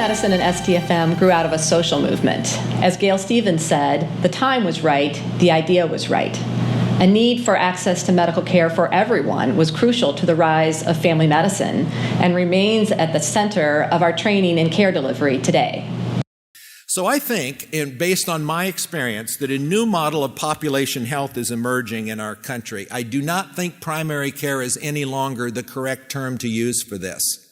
medicine and STFM grew out of a social movement. As Gail Stevens said, the time was right, the idea was right. A need for access to medical care for everyone was crucial to the rise of family medicine and remains at the center of our training and care delivery today. So I think, based on my experience, that a new model of population health is emerging in our country. I do not think primary care is any longer the correct term to use for this.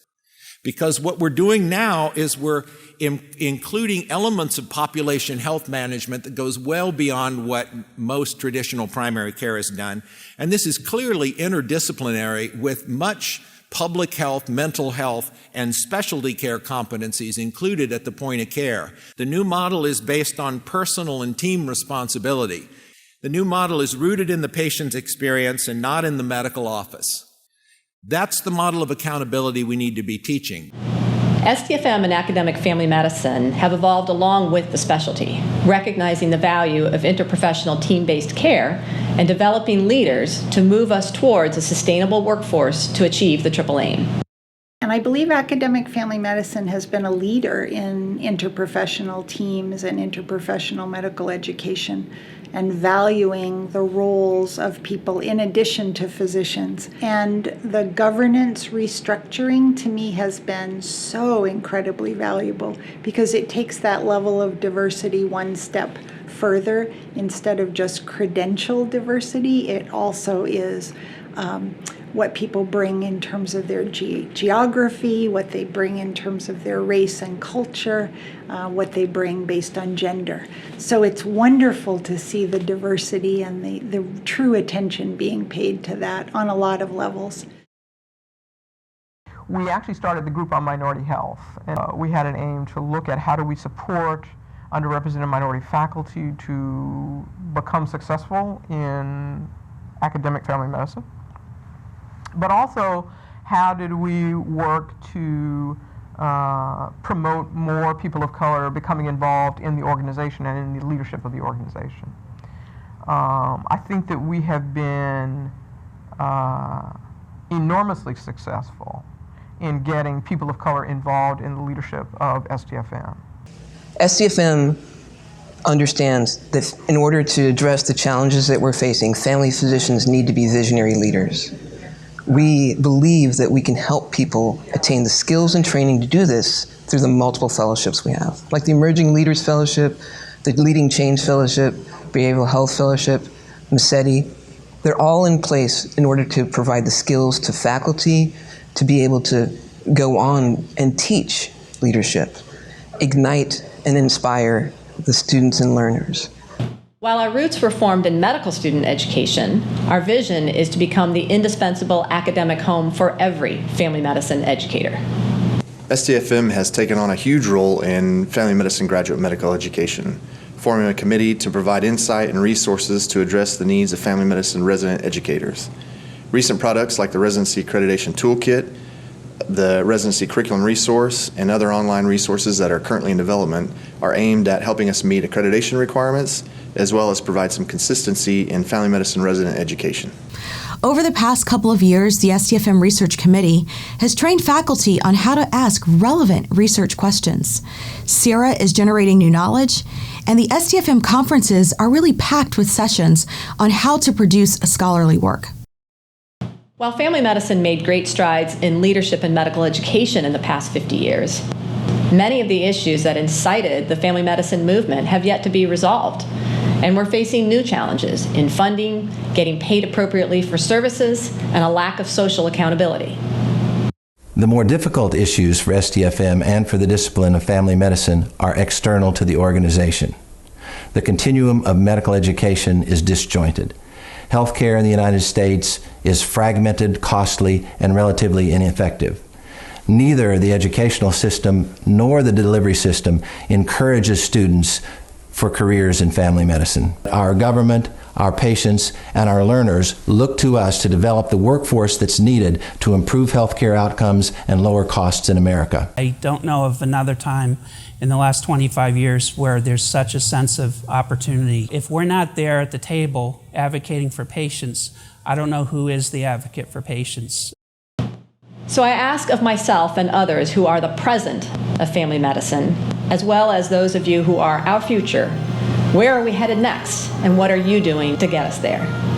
Because what we're doing now is we're including elements of population health management that goes well beyond what most traditional primary care has done. And this is clearly interdisciplinary with much public health, mental health, and specialty care competencies included at the point of care. The new model is based on personal and team responsibility. The new model is rooted in the patient's experience and not in the medical office. That's the model of accountability we need to be teaching. STFM and academic family medicine have evolved along with the specialty, recognizing the value of interprofessional team-based care and developing leaders to move us towards a sustainable workforce to achieve the triple aim. And I believe academic family medicine has been a leader in interprofessional teams and interprofessional medical education and valuing the roles of people in addition to physicians. And the governance restructuring to me has been so incredibly valuable because it takes that level of diversity one step further. Instead of just credential diversity, it also is what people bring in terms of their geography, what they bring in terms of their race and culture, what they bring based on gender. So it's wonderful to see the diversity and the true attention being paid to that on a lot of levels. We actually started the group on minority health. And, we had an aim to look at how do we support underrepresented minority faculty to become successful in academic family medicine. But also, how did we work to promote more people of color becoming involved in the organization and in the leadership of the organization? I think that we have been enormously successful in getting people of color involved in the leadership of STFM. STFM understands that in order to address the challenges that we're facing, family physicians need to be visionary leaders. We believe that we can help people attain the skills and training to do this through the multiple fellowships we have, like the Emerging Leaders Fellowship, the Leading Change Fellowship, Behavioral Health Fellowship, MECETI. They're all in place in order to provide the skills to faculty to be able to go on and teach leadership, ignite and inspire the students and learners. While our roots were formed in medical student education, our vision is to become the indispensable academic home for every family medicine educator. STFM has taken on a huge role in family medicine graduate medical education, forming a committee to provide insight and resources to address the needs of family medicine resident educators. Recent products like the Residency Accreditation Toolkit, the Residency Curriculum Resource, and other online resources that are currently in development are aimed at helping us meet accreditation requirements, as well as provide some consistency in family medicine resident education. Over the past couple of years, the STFM Research Committee has trained faculty on how to ask relevant research questions. SIRA is generating new knowledge, and the STFM conferences are really packed with sessions on how to produce a scholarly work. While family medicine made great strides in leadership and medical education in the past 50 years, many of the issues that incited the family medicine movement have yet to be resolved. And we're facing new challenges in funding, getting paid appropriately for services, and a lack of social accountability. The more difficult issues for STFM and for the discipline of family medicine are external to the organization. The continuum of medical education is disjointed. Healthcare in the United States is fragmented, costly, and relatively ineffective. Neither the educational system nor the delivery system encourages students for careers in family medicine. Our government, our patients, and our learners look to us to develop the workforce that's needed to improve healthcare outcomes and lower costs in America. I don't know of another time in the last 25 years where there's such a sense of opportunity. If we're not there at the table advocating for patients, I don't know who is the advocate for patients. So I ask of myself and others who are the present of family medicine, as well as those of you who are our future. Where are we headed next, and what are you doing to get us there?